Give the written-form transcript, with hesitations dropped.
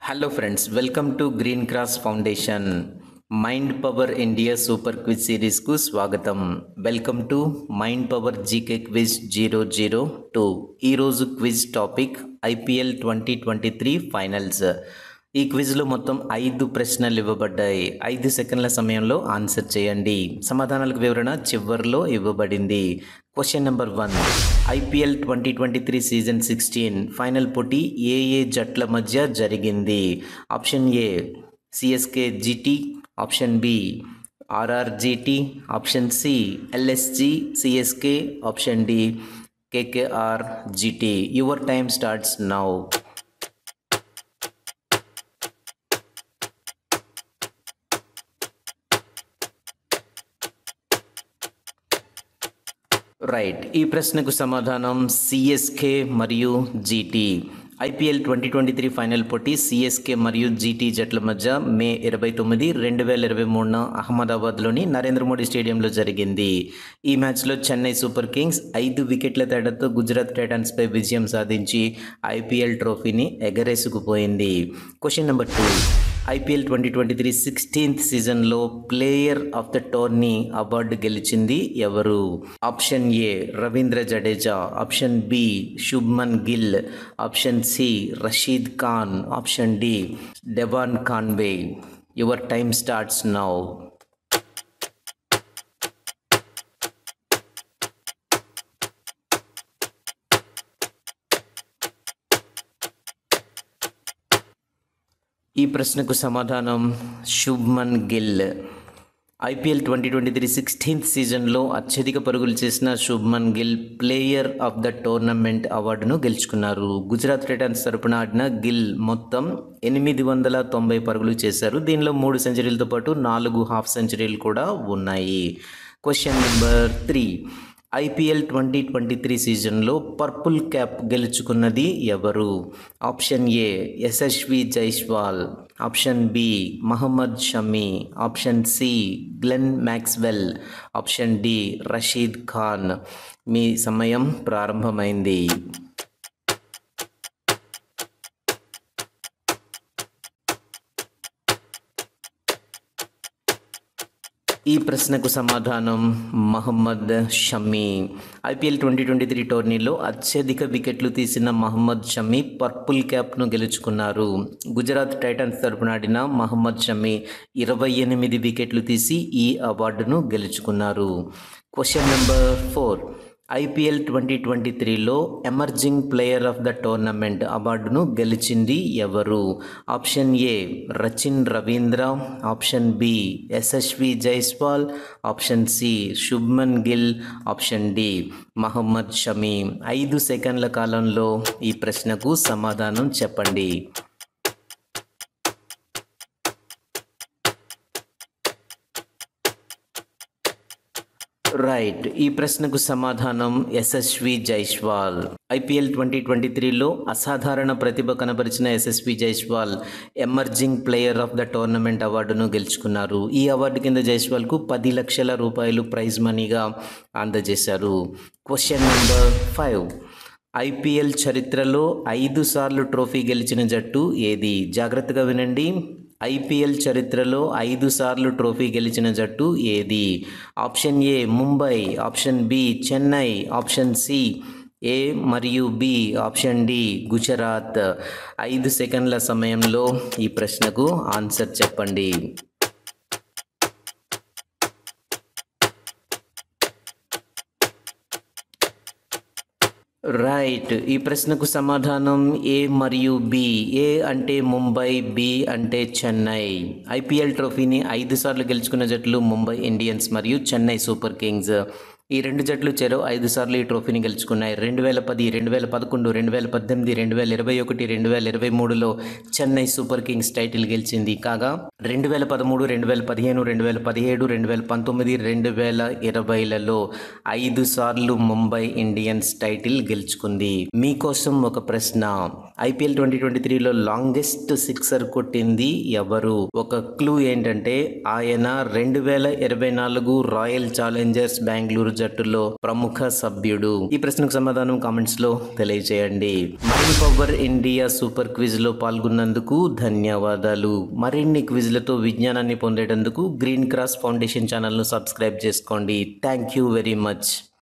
Hello friends, welcome to green cross foundation mind power India super quiz సిరీస్కు స్వాగతం. Welcome to mind power GK quiz 002. ఈరోజు quiz topic IPL 2023 finals. ఈ క్విజ్లో మొత్తం 5 ప్రశ్నలు ఇవ్వబడ్డాయి. 5 సెకండ్ల సమయంలో ఆన్సర్ చేయండి. సమాధానాలకు వివరణ చివరిలో ఇవ్వబడింది. Question number 1. IPL 2023 season 16 final పోటీ ఏ జట్ల మధ్య జరిగింది? Option A CSK GT, option B RR GT, option C LSG CSK, option D KKR GT. Your time starts now. Right. ఈ ప్రశ్నకు సమాధానం సిఎస్కే మరియు జీటీ. ఐపీఎల్ 2023 ఫైనల్ పోటీ సిఎస్కే మరియు జీటీ జట్ల మధ్య మే 29, 2023 అహ్మదాబాద్లోని నరేంద్ర మోడీ స్టేడియంలో జరిగింది. ఈ మ్యాచ్లో చెన్నై సూపర్ కింగ్స్ 5 వికెట్ల తేడాతో గుజరాత్ టైటాన్స్పై విజయం సాధించి ఐపీఎల్ ట్రోఫీని ఎగరేసుకుపోయింది. Question number 2. ఐపీఎల్ 2023 16th సీజన్లో player of the tourney award గెలిచింది ఎవరు? Option A Ravindra Jadeja, option B Shubman Gill, option C Rashid Khan, option D Devon Conway. Your time starts now. ఈ ప్రశ్నకు సమాధానం శుభ్మన్ గిల్. ఐపీఎల్ 2023 16th సీజన్లో అత్యధిక పరుగులు చేసిన Shubman Gill player of the tournament అవార్డును గెలుచుకున్నారు. గుజరాత్ టైటాన్స్ తరపున ఆడిన గిల్ మొత్తం 890 పరుగులు చేశారు. దీనిలో 3 సెంచరీలతో పాటు 4 హాఫ్ సెంచరీలు కూడా ఉన్నాయి. Question number 3. ఐపీఎల్ 2023 సీజన్లో పర్పుల్ క్యాప్ గెలుచుకున్నది ఎవరు? Option A Yashasvi Jaiswal, option B Mohammed Shami, option C Glenn Maxwell, option D Rashid Khan. మీ సమయం ప్రారంభమైంది. ఈ ప్రశ్నకు సమాధానం మహమ్మద్ షమి. ఐపీఎల్ 2023 టోర్నీలో అత్యధిక వికెట్లు తీసిన మహమ్మద్ షమి పర్పుల్ క్యాప్ను గెలుచుకున్నారు. గుజరాత్ టైటాన్స్ తరపున ఆడిన మహమ్మద్ షమి 28 వికెట్లు తీసి ఈ అవార్డును గెలుచుకున్నారు. Question number 4. ఐపీఎల్ 2023లో emerging player of the tournament అవార్డును గెలిచింది ఎవరు? Option A Rachin Ravindra, option B Yashasvi Jaiswal, option C Shubman Gill, option D Mohammed Shami. 5 సెకండ్ల కాలంలో ఈ ప్రశ్నకు సమాధానం చెప్పండి. రైట్. ఈ ప్రశ్నకు సమాధానం యశస్వి జైస్వాల్. ఐపీఎల్ 2023లో అసాధారణ ప్రతిభ కనబరిచిన Yashasvi Jaiswal emerging player of the tournament అవార్డును గెలుచుకున్నారు. ఈ అవార్డు కింద జైస్వాల్కు 10 లక్షల రూపాయలు ప్రైజ్ మనీగా అందజేశారు. Question number 5. ఐపీఎల్ చరిత్రలో 5 సార్లు ట్రోఫీ గెలిచిన జట్టు ఏది? జాగ్రత్తగా వినండి. ఐపీఎల్ చరిత్రలో 5 సార్లు ట్రోఫీ గెలిచిన జట్టు ఏది? Option A Mumbai, option B Chennai, option C A మరియు బి, ఆప్షన్ డి గుజరాత్. 5 సెకండ్ల సమయంలో ఈ ప్రశ్నకు ఆన్సర్ చెప్పండి. రైట్. ఈ ప్రశ్నకు సమాధానం ఏ మరియు బి. ఏ అంటే ముంబై, బి అంటే చెన్నై. ఐపీఎల్ ట్రోఫీని 5 సార్లు గెలుచుకున్న జట్లు ముంబై ఇండియన్స్ మరియు చెన్నై సూపర్ కింగ్స్. ఈ 2 జట్లు చెరో 5 సార్లు ఈ ట్రోఫీని గెలుచుకున్నాయి. 2010, 2011, 2018, 2021, 2023లో చెన్నై సూపర్ కింగ్స్ టైటిల్ గెలిచింది. కాగా 2013, 2015, 2017, 2019, 2020లలో 5 సార్లు ముంబై ఇండియన్స్ టైటిల్ గెలుచుకుంది. మీకోసం ఒక ప్రశ్న. ఐపీఎల్ 2023లో లాంగెస్ట్ సిక్సర్ కొట్టింది ఎవరు? ఒక క్లూ ఏంటంటే ఆయన 2024 రాయల్ ఛాలెంజర్స్ బెంగళూరు జట్టులో ప్రముఖ సభ్యుడు? ఈ ప్రశ్నకు సమాధానం కామెంట్స్ లో తెలియజేయండి. Mind power India super quiz లో పాల్గొన్నందుకు ధన్యవాదాలు. మరిన్ని క్విజ్లతో విజ్ఞానాన్ని పొందేటందుకు గ్రీన్ క్రాస్ ఫౌండేషన్ ఛానల్ను సబ్స్క్రైబ్ చేసుకోండి. Thank you very much.